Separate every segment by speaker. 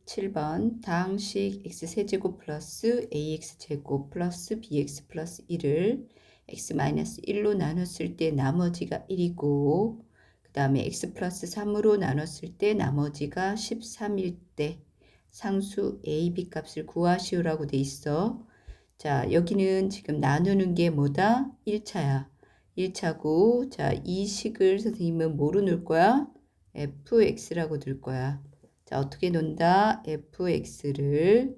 Speaker 1: 27번 다항식 x세제곱 플러스 ax제곱 플러스 bx 플러스 1을 x-1로 나눴을 때 나머지가 1이고 그 다음에 x 플러스 3으로 나눴을 때 나머지가 13일 때 상수 a, b 값을 구하시오라고 돼 있어. 자, 여기는 지금 나누는 게 뭐다? 1차야. 1차고 자, 이 식을 선생님은 뭐로 놓을 거야? fx라고 둘 거야. 자, 어떻게 놓는다? fx를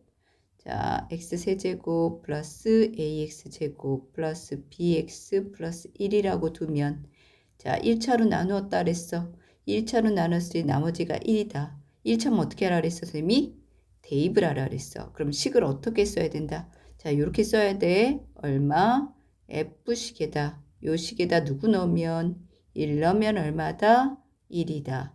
Speaker 1: 자, x세제곱 플러스 ax제곱 플러스 bx 플러스 1이라고 두면 자, 1차로 나누었다 그랬어. 1차로 나눴을 때 나머지가 1이다. 1차면 어떻게 하라 그랬어, 선생님이? 대입을 하라 그랬어. 그럼 식을 어떻게 써야 된다? 자, 이렇게 써야 돼. 얼마? f식에다. 요 식에다 누구 넣으면 1 넣으면 얼마다? 1이다.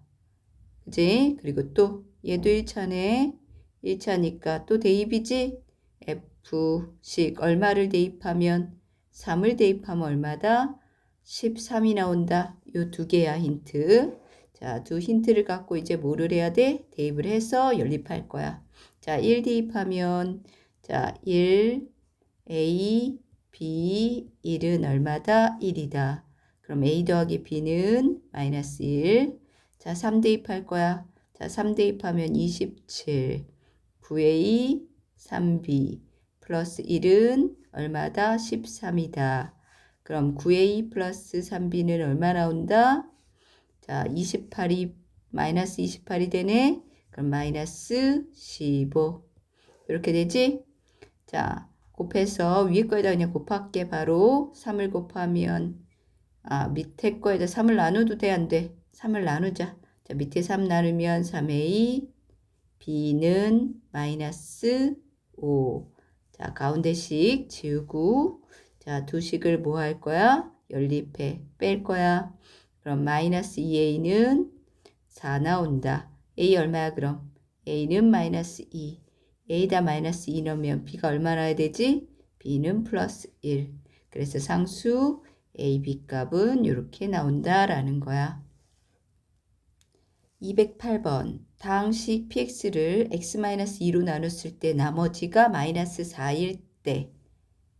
Speaker 1: 그지? 그리고 또 얘도 1차네. 1차니까 또 대입이지? f식 얼마를 대입하면 3을 대입하면 얼마다? 13이 나온다. 요 두 개야 힌트. 자, 두 힌트를 갖고 이제 뭐를 해야 돼? 대입을 해서 연립할 거야. 자, 1 대입하면 자, 1 a b 1은 얼마다? 1이다. 그럼 a 더하기 b는 마이너스 1. 자, 3 대입할 거야. 자, 3 대입하면 27. 9a 3b 플러스 1은 얼마다? 13이다. 그럼 9a 플러스 3b는 얼마 나온다? 자, 28이 마이너스 28이 되네. 그럼 마이너스 15. 이렇게 되지? 자, 곱해서 위에 거에다 그냥 곱할게. 바로 3을 곱하면 밑에 거에다 3을 나눠도 돼, 안 돼? 3을 나누자. 자, 밑에 3 나누면 3a b는 마이너스 5. 자, 가운데식 지우고 자, 두 식을 뭐 할 거야? 연립해. 뺄 거야. 그럼 마이너스 2a는 4 나온다. a 얼마야 그럼? a는 마이너스 2. a에다 마이너스 2 넣으면 b가 얼마 나야 되지? b는 플러스 1. 그래서 상수 a, b 값은 이렇게 나온다라는 거야. 208번 다항식 px를 x-2로 나눴을 때 나머지가 마이너스 4일 때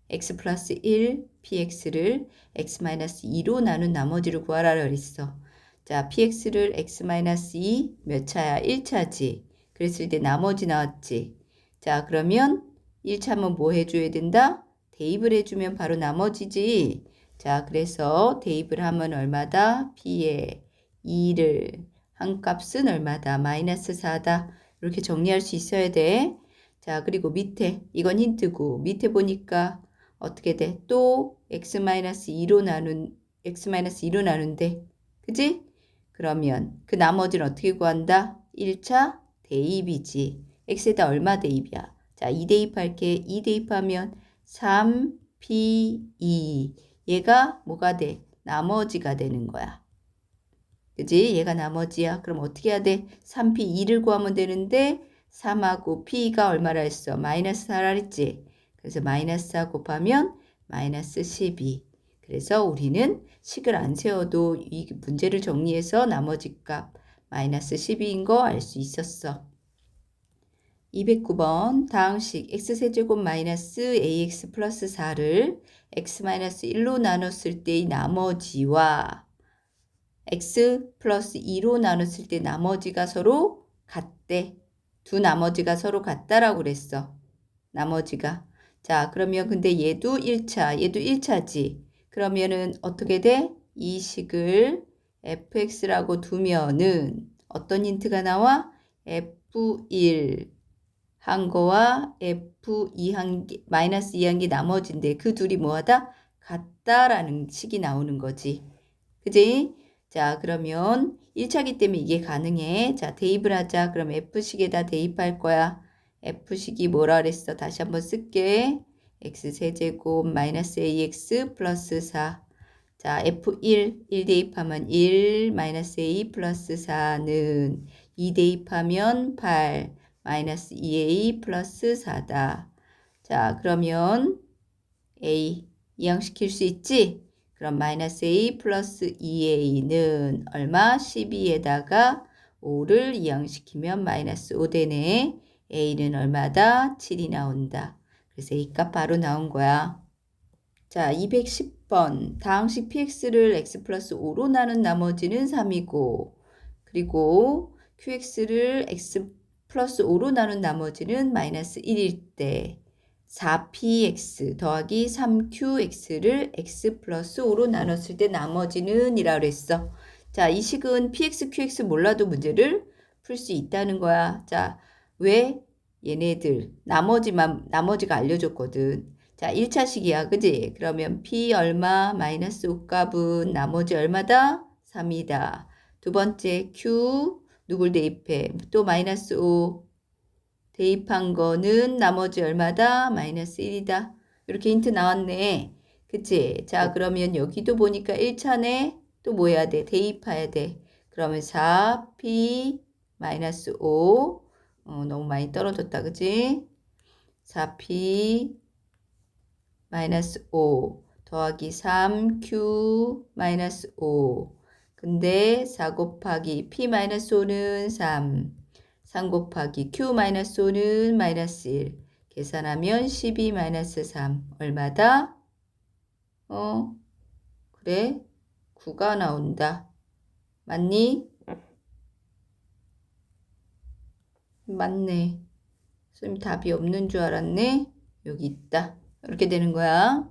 Speaker 1: x 플러스 1 px를 x-2로 나눈 나머지를 구하라 그랬어. 자, px를 x-2 몇 차야? 1차지. 그랬을 때 나머지 나왔지. 자, 그러면 1차면 뭐 해줘야 된다? 대입을 해주면 바로 나머지지. 자, 그래서 대입을 하면 얼마다? p에 2를 한 값은 얼마다? 마이너스 4다. 이렇게 정리할 수 있어야 돼. 자, 그리고 밑에 이건 힌트고 밑에 보니까 어떻게 돼? 또 x-2로 나눈대. 그지? 그러면 그 나머지는 어떻게 구한다? 1차 대입이지. x에다 얼마 대입이야? 자, 2 대입할게. 2 대입하면 3p2. 얘가 뭐가 돼? 나머지가 되는 거야. 그지? 얘가 나머지야. 그럼 어떻게 해야 돼? 3p2를 구하면 되는데 3하고 p가 얼마라 했어? 마이너스 4라 했지? 그래서 마이너스 4 곱하면 마이너스 12. 그래서 우리는 식을 안 세워도 이 문제를 정리해서 나머지 값 마이너스 12인 거 알 수 있었어. 209번 다항식 x세제곱 마이너스 ax 플러스 4를 x-1로 나눴을 때의 나머지와 x 플러스 2로 나눴을 때 나머지가 서로 같대. 두 나머지가 서로 같다라고 그랬어. 나머지가. 자, 그러면 근데 얘도 1차, 얘도 1차지. 그러면은 어떻게 돼? 이 식을 fx라고 두면은 어떤 힌트가 나와? f1 한 거와 f2 한 개, 마이너스 2 한 개 나머지인데 그 둘이 뭐하다? 같다라는 식이 나오는 거지. 그지? 자, 그러면 1차기 때문에 이게 가능해. 자, 대입을 하자. 그럼 f식에다 대입할 거야. f식이 뭐라 그랬어? 다시 한번 쓸게. x세제곱 마이너스 ax 플러스 4. 자, f1, 1 대입하면 1 마이너스 a 플러스 4는 2 대입하면 8 마이너스 2a 플러스 4다. 자, 그러면 a 이항시킬 수 있지? 그럼 마이너스 a 플러스 2a는 얼마? 12에다가 5를 이항시키면 마이너스 5 되네. A는 얼마다? 7이 나온다. 그래서 A값 바로 나온 거야. 자, 210번. 다항식 px를 x 플러스 5로 나눈 나머지는 3이고, 그리고 qx를 x 플러스 5로 나눈 나머지는 마이너스 1일 때 4px 더하기 3qx를 x 플러스 5로 나눴을 때 나머지는 이라고 그랬어. 자, 이 식은 px, qx 몰라도 문제를 풀 수 있다는 거야. 자, 왜? 얘네들 나머지가 알려줬거든. 자, 1차식이야. 그지? 그러면 p 얼마 마이너스 5값은 나머지 얼마다? 3이다. 두 번째 q 누굴 대입해? 또 마이너스 5 대입한 거는 나머지 얼마다? 마이너스 1이다. 이렇게 힌트 나왔네. 그치? 자, 그러면 여기도 보니까 1차네. 또 뭐 해야 돼? 대입해야 돼. 그러면 4p 마이너스 5 너무 많이 떨어졌다. 그치? 4p 마이너스 5 더하기 3q 마이너스 5. 근데 4 곱하기 p 마이너스 5는 3 곱하기 q 마이너스 5는 마이너스 1. 계산하면 12 마이너스 3. 얼마다? 그래. 9가 나온다. 맞니? 맞네. 선생님 답이 없는 줄 알았네. 여기 있다. 이렇게 되는 거야.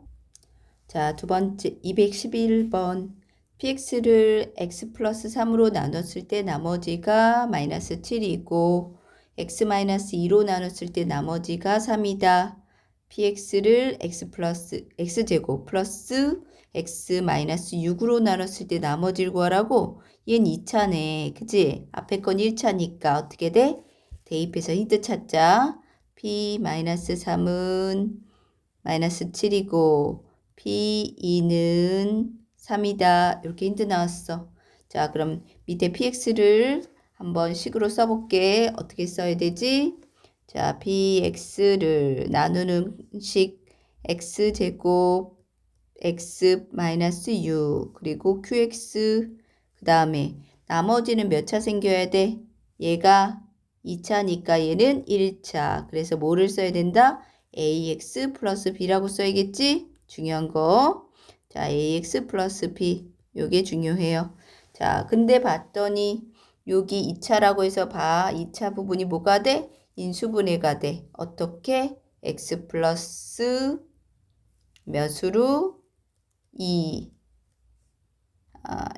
Speaker 1: 자, 두 번째 211번. px를 x 플러스 3으로 나눴을 때 나머지가 마이너스 7이고 x 마이너스 2로 나눴을 때 나머지가 3이다. px를 x제곱 플러스 x 마이너스 6으로 나눴을 때 나머지를 구하라고. 얘는 2차네. 그치? 앞에 건 1차니까 어떻게 돼? 대입해서 힌트 찾자. p 마이너스 3은 마이너스 7이고 p2는 3이다. 이렇게 힌트 나왔어. 자, 그럼 밑에 px를 한번 식으로 써볼게. 어떻게 써야 되지? 자, px를 나누는 식 x제곱 x 마이너스 6 그리고 qx 그 다음에 나머지는 몇 차 생겨야 돼? 얘가 2차니까 얘는 1차. 그래서 뭐를 써야 된다? ax 플러스 b라고 써야겠지? 중요한 거. 자, ax 플러스 b. 요게 중요해요. 자, 근데 봤더니 여기 2차라고 해서 봐. 2차 부분이 뭐가 돼? 인수분해가 돼. 어떻게? x 플러스 몇으로? 2.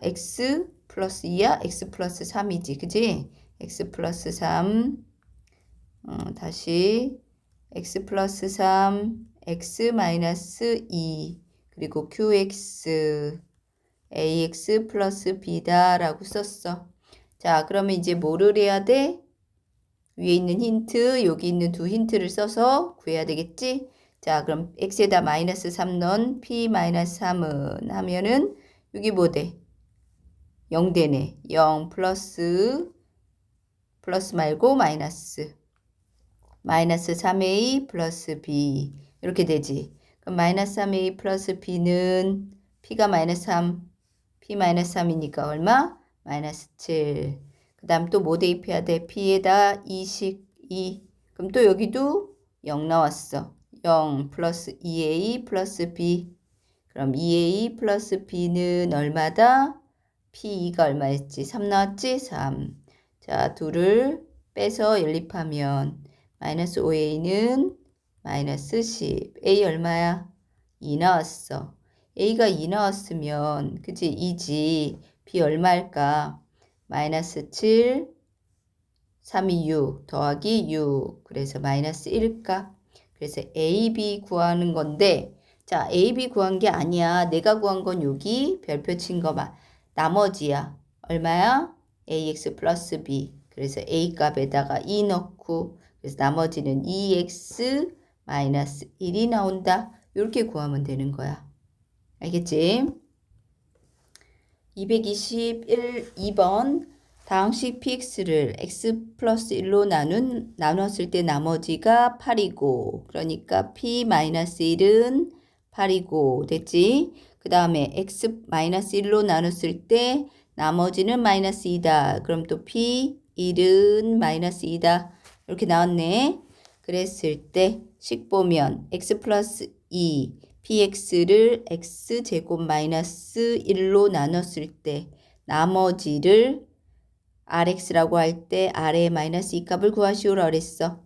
Speaker 1: x 플러스 2야? x 플러스 3이지. 그지? x 플러스 3. 다시 x 플러스 3, x 마이너스 2, 그리고 qx, ax 플러스 b다 라고 썼어. 자, 그러면 이제 뭐를 해야 돼? 위에 있는 힌트, 여기 있는 두 힌트를 써서 구해야 되겠지? 자, 그럼 x에다 마이너스 3 넣은 p 마이너스 3은 하면은 여기 뭐 돼? 0 되네. 0 플러스 말고 마이너스. 마이너스 3a 플러스 b 이렇게 되지. 그럼 마이너스 3a 플러스 b는 p가 마이너스 3, p 마이너스 3이니까 얼마? 마이너스 7. 그 다음 또 뭐 대입해야 돼? p에다 2. 그럼 또 여기도 0 나왔어. 0 플러스 2a 플러스 b. 그럼 2a 플러스 b는 얼마다? p2가 얼마였지? 3 나왔지? 3. 자, 둘을 빼서 연립하면 마이너스 5a는 마이너스 10. a 얼마야? 2 나왔어. a가 2 나왔으면 그치? 2지. b 얼마일까? 마이너스 7, 3이 6 더하기 6. 그래서 마이너스 1값. 그래서 a, b 구하는 건데 자, a, b 구한 게 아니야. 내가 구한 건 여기 별표 친 거만. 나머지야. 얼마야? ax 플러스 b. 그래서 a 값에다가 2 넣고 그래서 나머지는 2x 마이너스 1이 나온다. 이렇게 구하면 되는 거야. 알겠지? 221번 다항식 px를 x 플러스 1로 나눴을 때 나머지가 8이고 그러니까 p 마이너스 1은 8이고 됐지? 그 다음에 x 마이너스 1로 나눴을 때 나머지는 마이너스 2다. 그럼 또 P1은 마이너스 2다. 이렇게 나왔네. 그랬을 때 식 보면 x 플러스 2 px를 x제곱 마이너스 1로 나눴을 때 나머지를 rx라고 할 때 r의 마이너스 2 값을 구하시오라 그랬어.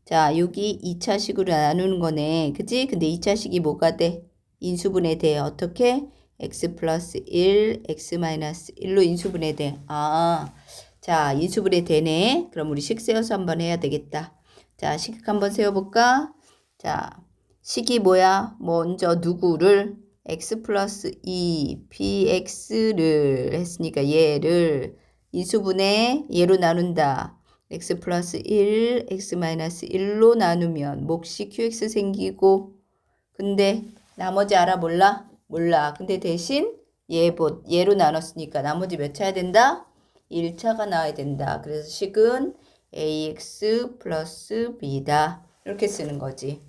Speaker 1: 자, 여기 2차식으로 나누는 거네. 그치? 근데 2차식이 뭐가 돼? 인수분해 돼. 어떻게? x 플러스 1, x 마이너스 1로 인수분해 돼. 아, 자, 인수분해 되네. 그럼 우리 식 세워서 한번 해야 되겠다. 자, 식 한번 세워볼까? 자, 식이 뭐야? 먼저 누구를? x 플러스 2, px를 했으니까 얘를 인수분해 얘로 나눈다. x 플러스 1, x 마이너스 1로 나누면 몫이 qx 생기고 근데 나머지 알아 몰라? 몰라. 근데 대신 얘로 나눴으니까 나머지 몇 차야 된다? 1차가 나와야 된다. 그래서 식은 ax 플러스 b다. 이렇게 쓰는 거지.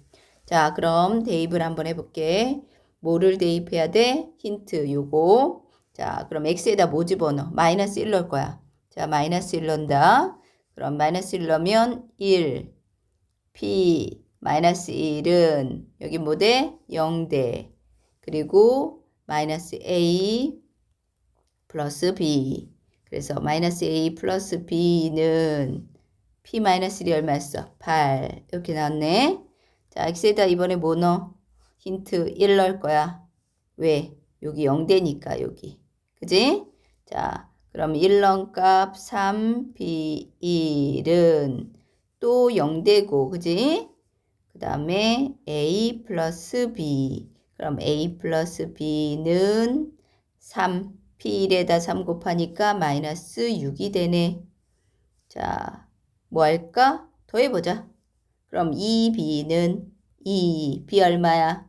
Speaker 1: 자, 그럼 대입을 한번 해볼게. 뭐를 대입해야 돼? 힌트 요거. 자, 그럼 x에다 뭐 집어넣어? 마이너스 1 넣을 거야. 자, 마이너스 1 넣는다. 그럼 마이너스 1 넣으면 1, p 마이너스 1은 여기 뭐 돼? 0대. 그리고 마이너스 a 플러스 b. 그래서 마이너스 a 플러스 b는 p 마이너스 1이 얼마였어? 8. 이렇게 나왔네. 자, x에다 이번에 뭐 넣어? 힌트 1 넣을 거야. 왜? 여기 0대니까 여기. 그지? 자, 그럼 1 넣은 값 3p1은 또 0대고, 그지? 그 다음에 a 플러스 b. 그럼 a 플러스 b는 3. p1에다 3 곱하니까 마이너스 6이 되네. 자, 뭐 할까? 더해보자. 그럼 2b는 2, b 얼마야?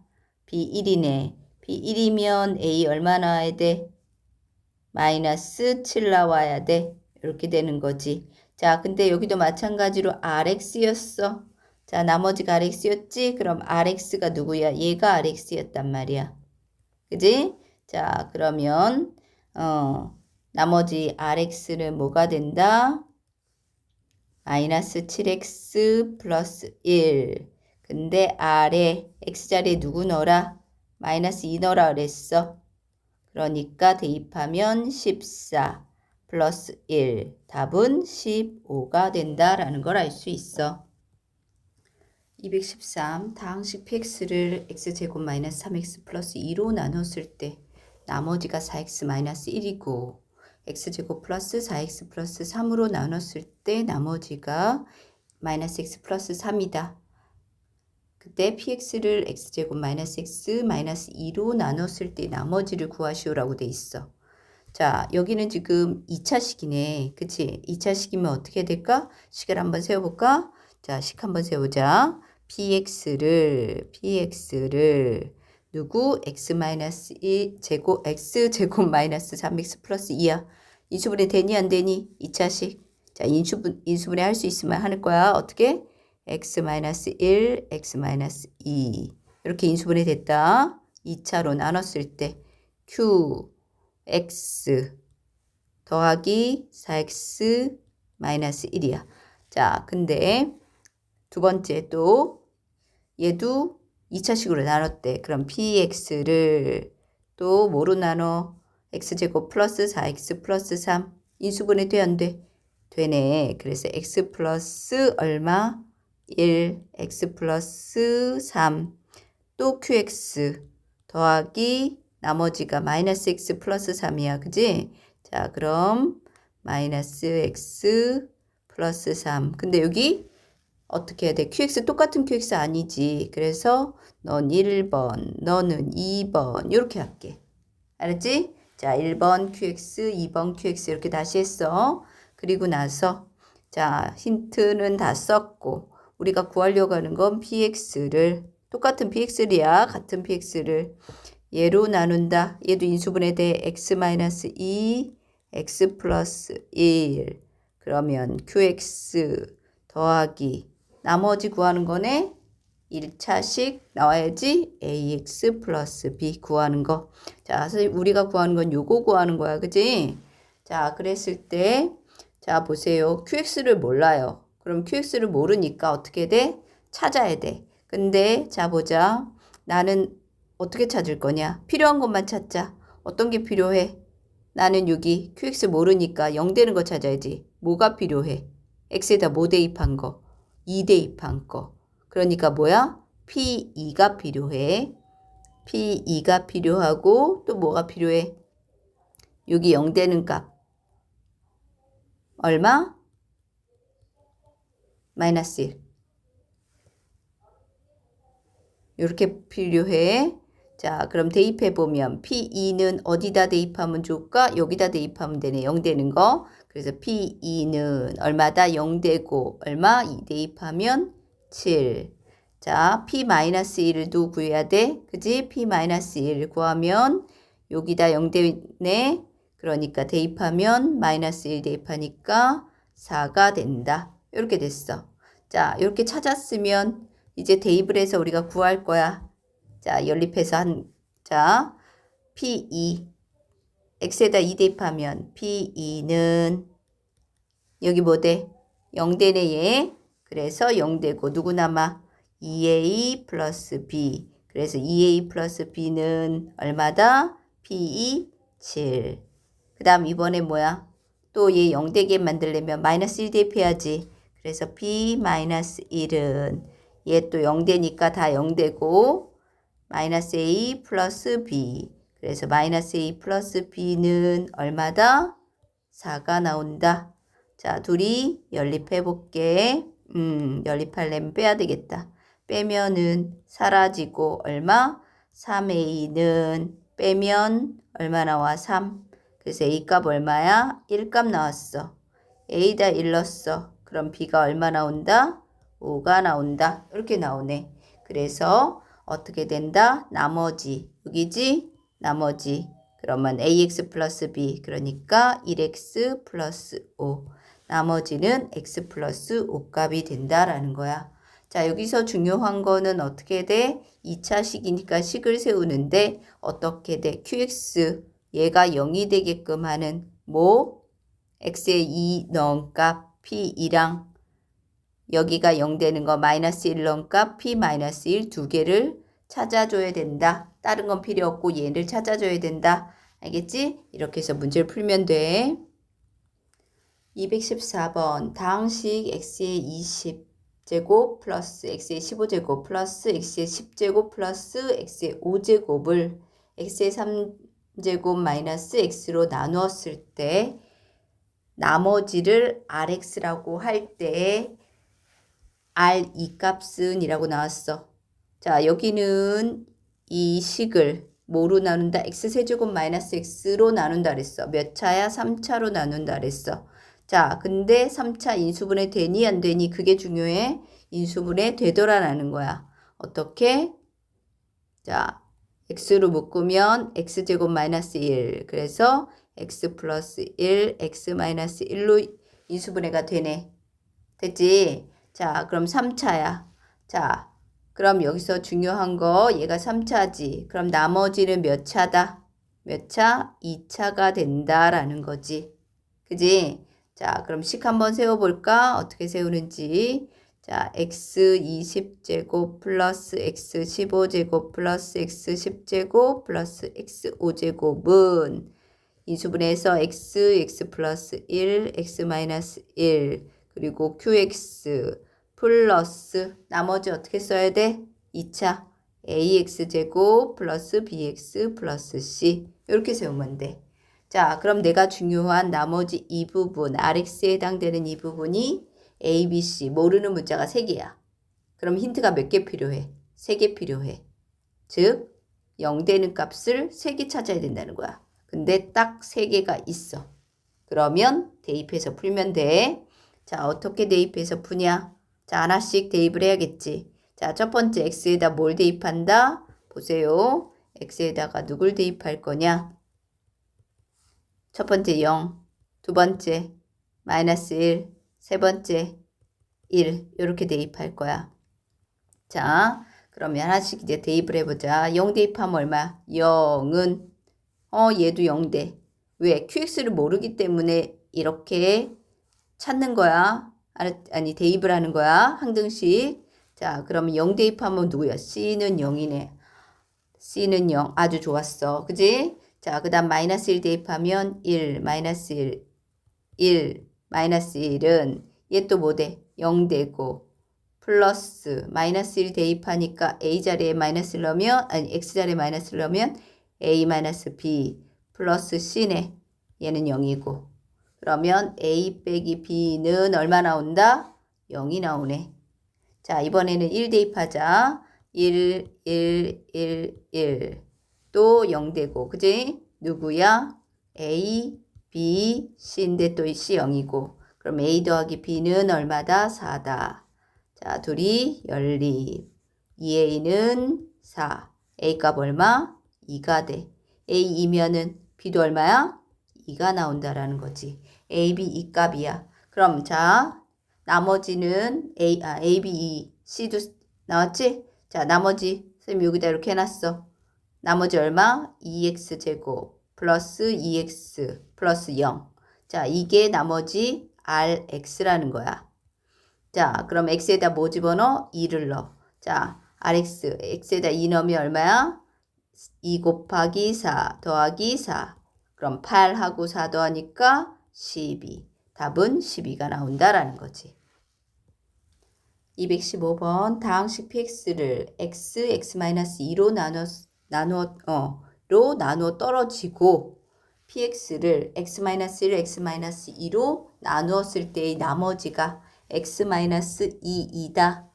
Speaker 1: b 1이네. b 1이면 a 얼마 나와야 돼? 마이너스 7 나와야 돼. 이렇게 되는 거지. 자, 근데 여기도 마찬가지로 rx였어. 자, 나머지가 rx였지? 그럼 rx가 누구야? 얘가 rx였단 말이야. 그지? 자, 그러면 나머지 rx는 뭐가 된다? 마이너스 7x 플러스 1. 근데 r에 x자리에 누구 넣어라? 마이너스 2 넣어라 그랬어. 그러니까 대입하면 14 플러스 1. 답은 15가 된다라는 걸 알 수 있어. 213. 다항식 px를 x제곱 마이너스 3x 플러스 2로 나눴을 때 나머지가 4x 마이너스 1이고 x제곱 플러스 4x 플러스 3으로 나눴을 때 나머지가 마이너스 x 플러스 3이다. 그때 px를 x제곱 마이너스 x 마이너스 2로 나눴을 때 나머지를 구하시오라고 돼 있어. 자, 여기는 지금 2차식이네. 그치? 2차식이면 어떻게 될까? 식을 한번 세워볼까? 자, 식 한번 세우자. px를 누구? x 마이너스 2 제곱 x 제곱 마이너스 3x 플러스 2야. 인수분해 되니 안 되니? 2차식. 자, 인수분해 할 수 있으면 하는 거야. 어떻게? x 마이너스 1, x 마이너스 2. 이렇게 인수분해 됐다. 2차로 나눴을 때 q x 더하기 4x 마이너스 1이야. 자, 근데 두 번째 또 얘도 2차식으로 나눴대. 그럼 px를 또 뭐로 나눠? x제곱 플러스 4x 플러스 3. 인수분해 돼 안 돼? 되네. 그래서 x 플러스 얼마? 1, x 플러스 3. 또 qx 더하기 나머지가 마이너스 x 플러스 3이야. 그지? 자, 그럼 마이너스 x 플러스 3. 근데 여기 어떻게 해야 돼? qx 똑같은 qx 아니지. 그래서 넌 1번, 너는 2번 이렇게 할게. 알았지? 자, 1번 qx, 2번 qx 이렇게 다시 했어. 그리고 나서 자, 힌트는 다 썼고 우리가 구하려고 하는 건 px를 똑같은 px야. 같은 px를 얘로 나눈다. 얘도 인수분해 돼. x-2, x 플러스 1. 그러면 qx 더하기 나머지 구하는 거네. 1차식 나와야지. ax 플러스 b 구하는 거. 자, 선생님 우리가 구하는 건 요거 구하는 거야. 그지? 자, 그랬을 때, 자, 보세요. QX를 몰라요. 그럼 QX를 모르니까 어떻게 돼? 찾아야 돼. 근데, 자, 보자. 나는 어떻게 찾을 거냐? 필요한 것만 찾자. 어떤 게 필요해? 나는 여기 QX 모르니까 0 되는 거 찾아야지. 뭐가 필요해? X에다 뭐 대입한 거? 2 대입한 거. 그러니까 뭐야? P2가 필요해. P2가 필요하고 또 뭐가 필요해? 여기 0 되는 값. 얼마? 마이너스 1. 이렇게 필요해. 자, 그럼 대입해보면 P2는 어디다 대입하면 좋을까? 여기다 대입하면 되네. 0 되는 거. 그래서 P2는 얼마다? 0 되고 얼마? 2 대입하면 7. 자, P-1도 구해야 돼. 그지? P-1 구하면 여기다 0 되네. 그러니까 대입하면 마이너스 1 대입하니까 4가 된다. 이렇게 됐어. 자, 이렇게 찾았으면 이제 대입을 해서 우리가 구할 거야. 자, 연립해서 자, P2. X에다 2 대입하면 P2는 여기 뭐 돼? 0 되네 얘. 그래서 0 되고 누구 남아? 2A 플러스 B. 그래서 2A 플러스 B는 얼마다? P2 7. 그 다음 이번에 뭐야? 또 얘 0 되게 만들려면 마이너스 1 대입해야지. 그래서 B 마이너스 1은 얘 또 0 되니까 다 0 되고 마이너스 A 플러스 B. 그래서 마이너스 A 플러스 B는 얼마다? 4가 나온다. 자, 둘이 연립해 볼게. 연립하려면 빼야 되겠다. 빼면은 사라지고 얼마? 3A는 빼면 얼마 나와? 3. 그래서 A값 얼마야? 1값 나왔어. A다 1 넣었어. 그럼 B가 얼마 나온다? 5가 나온다. 이렇게 나오네. 그래서 어떻게 된다? 나머지. 여기지? 나머지. 그러면 AX 플러스 B. 그러니까 1X 플러스 5. 나머지는 X 플러스 5값이 된다라는 거야. 자, 여기서 중요한 거는 어떻게 돼? 2차 식이니까 식을 세우는데 어떻게 돼? QX. 얘가 0이 되게끔 하는 뭐? X에 2 넣은 값 P2랑 여기가 0 되는 거 마이너스 1 넣은 값 P 마이너스 1 두 개를 찾아줘야 된다. 다른 건 필요 없고 얘를 찾아줘야 된다. 알겠지? 이렇게 해서 문제를 풀면 돼. 214번 다항식 x의 20제곱 플러스 x의 15제곱 플러스 x의 10제곱 플러스 x의 5제곱을 x의 3제곱 마이너스 x로 나누었을 때 나머지를 rx라고 할 때 r 이 값은 이라고 나왔어. 자, 여기는 이 식을 뭐로 나눈다? x세제곱 마이너스 x로 나눈다 그랬어. 몇 차야? 3차로 나눈다 그랬어. 자, 근데 3차 인수분해 되니 안 되니? 그게 중요해. 인수분해 되더라라는 거야. 어떻게? 자, x로 묶으면 x제곱 마이너스 1. 그래서 x 플러스 1, x 마이너스 1로 인수분해가 되네. 됐지? 자, 그럼 3차야. 자, 그럼 여기서 중요한 거 얘가 3차지. 그럼 나머지는 몇 차다? 몇 차? 2차가 된다라는 거지. 그지? 자, 그럼 식 한번 세워볼까? 어떻게 세우는지. 자, x 20제곱 플러스 x 15제곱 플러스 x 10제곱 플러스 x 5제곱은 인수분해해서 x 플러스 1, x 마이너스 1 그리고 qx 플러스 나머지 어떻게 써야 돼? 2차 ax제곱 플러스 bx 플러스 c 이렇게 세우면 돼. 자, 그럼 내가 중요한 나머지 이 부분 rx에 해당되는 이 부분이 a, b, c 모르는 문자가 3개야. 그럼 힌트가 몇 개 필요해? 3개 필요해. 즉 0 되는 값을 3개 찾아야 된다는 거야. 근데 딱 3개가 있어. 그러면 대입해서 풀면 돼. 자, 어떻게 대입해서 푸냐? 자, 하나씩 대입을 해야겠지. 자, 첫 번째 x에다 뭘 대입한다? 보세요. x에다가 누굴 대입할 거냐? 첫 번째 0, 두 번째 마이너스 1, 세 번째 1 이렇게 대입할 거야. 자, 그러면 하나씩 이제 대입을 해보자. 0 대입하면 얼마? 0은 얘도 0대. 왜? QX를 모르기 때문에 이렇게 찾는 거야. 아니 대입을 하는 거야. 항등식. 자, 그러면 0 대입하면 누구야? C는 0이네. C는 0. 아주 좋았어. 그지? 자, 그 다음 마이너스 1 대입하면 1, 마이너스 1, 1, 마이너스 1은 얘 또 뭐 돼? 0 되고 플러스 마이너스 1 대입하니까 A 자리에 마이너스를 넣으면 아니 X 자리에 마이너스를 넣으면 A 마이너스 B 플러스 C네. 얘는 0이고 그러면 A 빼기 B는 얼마 나온다? 0이 나오네. 자, 이번에는 1 대입하자. 1, 1, 1, 1. 또 0 되고, 그지? 누구야? A, B, C인데 또 C 0이고. 그럼 A 더하기 B는 얼마다? 4다. 자, 둘이 연립. 2A는 4. A 값 얼마? 2가 돼. A 2면은 B도 얼마야? 2가 나온다라는 거지. A, B 2 값이야. 그럼 자, 나머지는 A, B, E, C도 나왔지? 자, 나머지 선생님 여기다 이렇게 해놨어. 나머지 얼마? 2x 제곱 플러스 2x 플러스 0. 자, 이게 나머지 RX라는 거야. 자, 그럼 X에다 뭐 집어넣어? 2를 넣어. 자, RX, X에다 2 넣으면 얼마야? 2 곱하기 4 더하기 4. 그럼 8하고 4 더하니까 12. 답은 12가 나온다라는 거지. 215번 다항식 px를 x-2로 나누어 떨어지고 px를 x-1, x-2로 나누었을 때의 나머지가 x-2이다.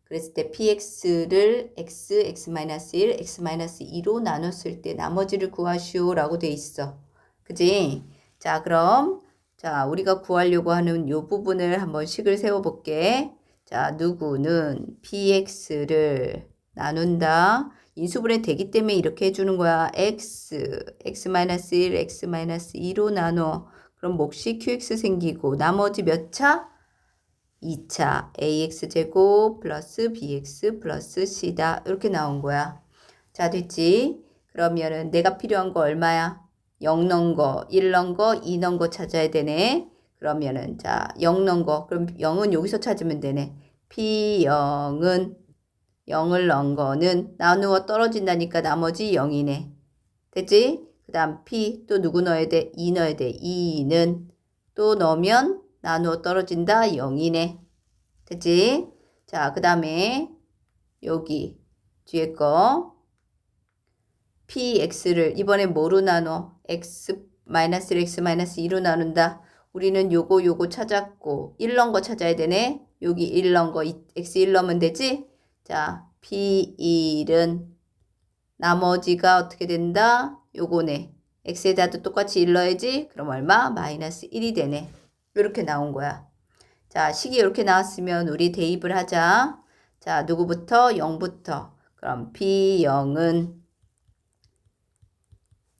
Speaker 1: 그랬을 때 px를 x, x-1, x-2로 나눴을 때 나머지를 구하시오 라고 돼 있어. 그지? 자, 그럼 자, 우리가 구하려고 하는 요 부분을 한번 식을 세워볼게. 자, 누구는 px를 나눈다. 인수분해 되기 때문에 이렇게 해주는 거야. x, x-1, x-2로 나눠. 그럼 몫이 qx 생기고 나머지 몇 차? 2차 ax제곱 플러스 bx 플러스 c다. 이렇게 나온 거야. 자, 됐지? 그러면은 내가 필요한 거 얼마야? 0 넣은 거, 1 넣은 거, 2 넣은 거 찾아야 되네. 그러면은 자, 0 넣은 거. 그럼 0은 여기서 찾으면 되네. P0은 0을 넣은 거는 나누어 떨어진다니까 나머지 0이네. 됐지? 그 다음 P 또 누구 넣어야 돼? 2 넣어야 돼. 2는 또 넣으면 나누어 떨어진다 0이네. 됐지? 자, 그 다음에 여기 뒤에 거 px를 이번에 뭐로 나눠? x-2로 나눈다. 우리는 요거 찾았고 1 넣은 거 찾아야 되네. 여기 1 넣은 거 x 1 넣으면 되지? 자, p1은 나머지가 어떻게 된다? 요거네. x에다도 똑같이 1 넣어야지. 그럼 얼마? 마이너스 1이 되네. 이렇게 나온 거야. 자, 식이 이렇게 나왔으면 우리 대입을 하자. 자, 누구부터? 0부터. 그럼 p0은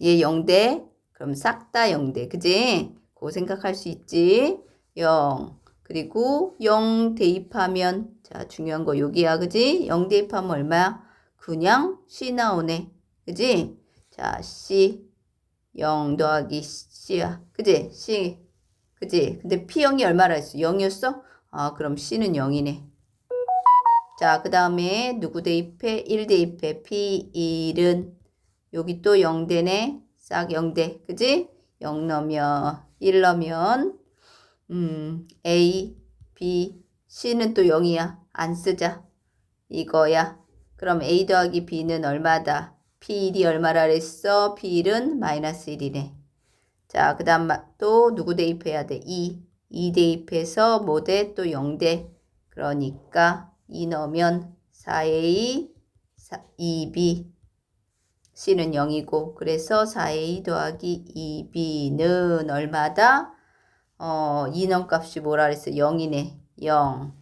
Speaker 1: 얘 0대. 그럼 싹 다 0대. 그지? 그거 생각할 수 있지? 0. 그리고 0 대입하면 자, 중요한 거 여기야. 그지? 0 대입하면 얼마야? 그냥 C 나오네. 그지? 자, C 0 더하기 C야. 그지? C. 그지? 근데 P0이 얼마라 했어? 0이었어? 아, 그럼 C는 0이네. 자, 그 다음에 누구 대입해? 1 대입해. P1은 여기 또 0대네. 싹 0대. 그지? 0 넣으면 1 넣으면 A, B, C는 또 0이야. 안 쓰자. 이거야. 그럼 A 더하기 B는 얼마다? P1이 얼마라 그랬어? P1은 마이너스 1이네. 자, 그 다음 또 누구 대입해야 돼? 2. 2 대입해서 뭐 대? 또 0대. 그러니까 2 넣으면 4A, 2B. C는 0이고 그래서 4A 더하기 2B는 얼마다? 2는 값이 뭐라 그랬어? 0이네. 0.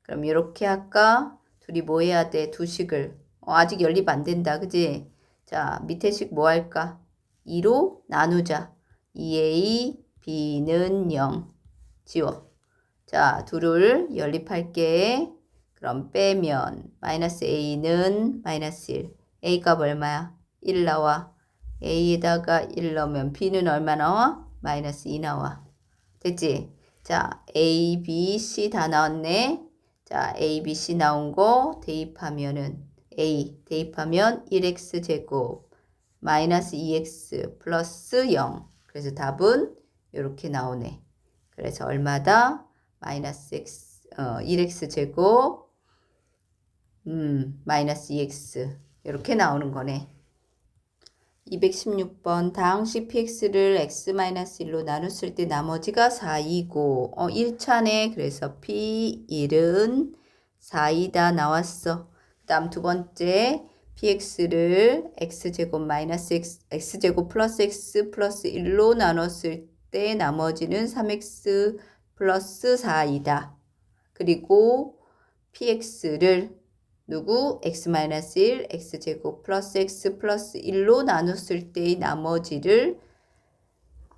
Speaker 1: 그럼 이렇게 할까? 둘이 뭐 해야 돼? 두 식을. 아직 연립 안 된다. 그지? 자, 밑에 식 뭐 할까? 2로 나누자. 2A, B는 0. 지워. 자, 둘을 연립할게. 그럼 빼면 마이너스 A는 마이너스 1. A 값 얼마야? 1 나와. A에다가 1 넣으면 B는 얼마 나와? 마이너스 2 나와. 됐지? 자, A, B, C 다 나왔네. 자, A, B, C 나온 거 대입하면은 A 대입하면 1x 제곱 마이너스 2x 플러스 0. 그래서 답은 이렇게 나오네. 그래서 얼마다? 마이너스 x 1x 제곱 마이너스 2x 이렇게 나오는 거네. 216번 다항식 px를 x-1로 나눴을 때 나머지가 4이고 1차네. 그래서 p1은 4이다 나왔어. 그 다음 두 번째 px를 x제곱 마이너스 x제곱 플러스 x 플러스 1로 나눴을 때 나머지는 3x 플러스 4이다. 그리고 px를 누구? x-1, x제곱 플러스 x 플러스 1로 나눴을 때의 나머지를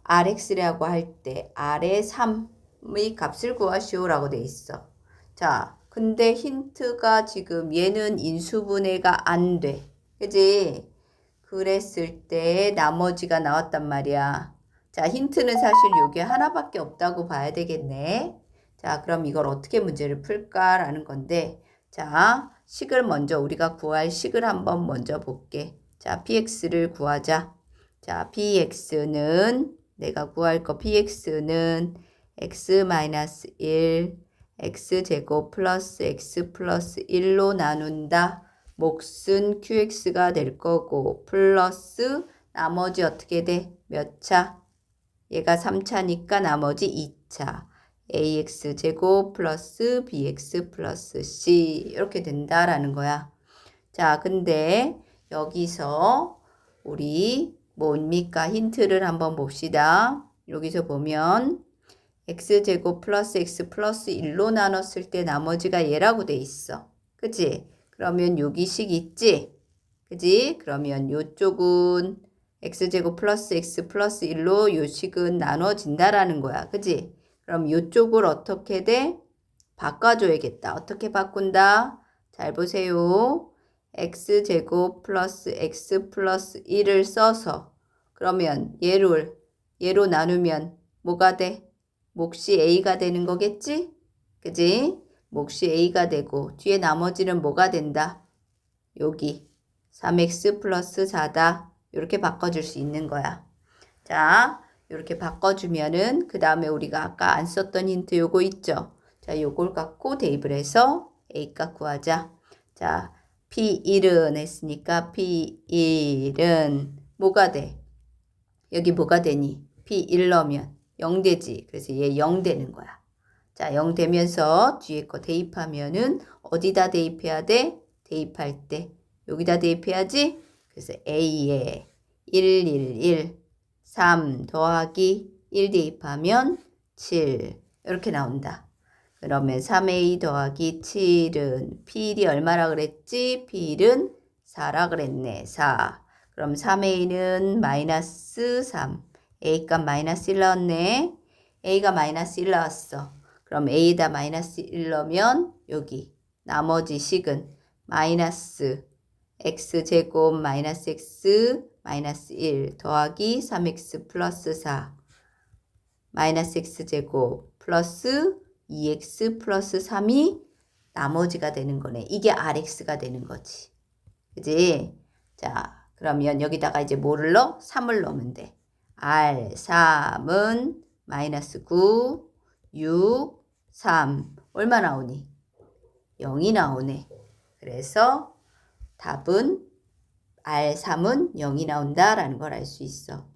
Speaker 1: rx라고 할 때 r의 3의 값을 구하시오라고 돼 있어. 자, 근데 힌트가 지금 얘는 인수분해가 안 돼. 그지? 그랬을 때 나머지가 나왔단 말이야. 자, 힌트는 사실 요게 하나밖에 없다고 봐야 되겠네. 자, 그럼 이걸 어떻게 문제를 풀까라는 건데, 자, 식을 먼저 우리가 구할 식을 한번 먼저 볼게. 자, px를 구하자. 자, px는 내가 구할 거 px는 x-1 x제곱 플러스 x 플러스 1로 나눈다. 몫은 qx가 될 거고 플러스 나머지 어떻게 돼? 몇 차? 얘가 3차니까 나머지 2차. ax제곱 플러스 bx 플러스 c 이렇게 된다라는 거야. 자, 근데 여기서 우리 뭡니까? 힌트를 한번 봅시다. 여기서 보면 x제곱 플러스 x 플러스 1로 나눴을 때 나머지가 얘라고 돼 있어. 그치? 그러면 여기식 있지? 그치? 그러면 요쪽은 x제곱 플러스 x 플러스 1로 요 식은 나눠진다라는 거야. 그치? 그럼 요쪽을 어떻게 돼? 바꿔줘야겠다. 어떻게 바꾼다? 잘 보세요. x제곱 플러스 x 플러스 1을 써서 그러면 얘로 나누면 뭐가 돼? 몫이 a가 되는 거겠지? 그지? 몫이 a가 되고 뒤에 나머지는 뭐가 된다? 여기 3x 플러스 4다. 이렇게 바꿔줄 수 있는 거야. 자, 이렇게 바꿔주면은 그 다음에 우리가 아까 안 썼던 힌트 요거 있죠? 자, 요걸 갖고 대입을 해서 A값 구하자. 자, P1은 했으니까 P1은 뭐가 돼? 여기 뭐가 되니? P1 넣으면 0 되지. 그래서 얘 0 되는 거야. 자, 0 되면서 뒤에 거 대입하면은 어디다 대입해야 돼? 대입할 때 여기다 대입해야지. 그래서 A에 111 3 더하기 1 대입하면 7 이렇게 나온다. 그러면 3a 더하기 7은 P1이 얼마라 그랬지? P1은 4라 그랬네. 4. 그럼 3a는 마이너스 3. a값 마이너스 1 나왔네. a가 마이너스 1 나왔어. 그럼 a에다 마이너스 1 넣으면 여기 나머지 식은 마이너스 x제곱 마이너스 x 마이너스 1 더하기 3x 플러스 4 마이너스 x제곱 플러스 2x 플러스 3이 나머지가 되는 거네. 이게 rx가 되는 거지. 그지? 자, 그러면 여기다가 이제 뭐를 넣어? 3을 넣으면 돼. r3은 마이너스 9, 6, 3 얼마 나오니? 0이 나오네. 그래서 답은 R3은 0이 나온다라는 걸 알 수 있어.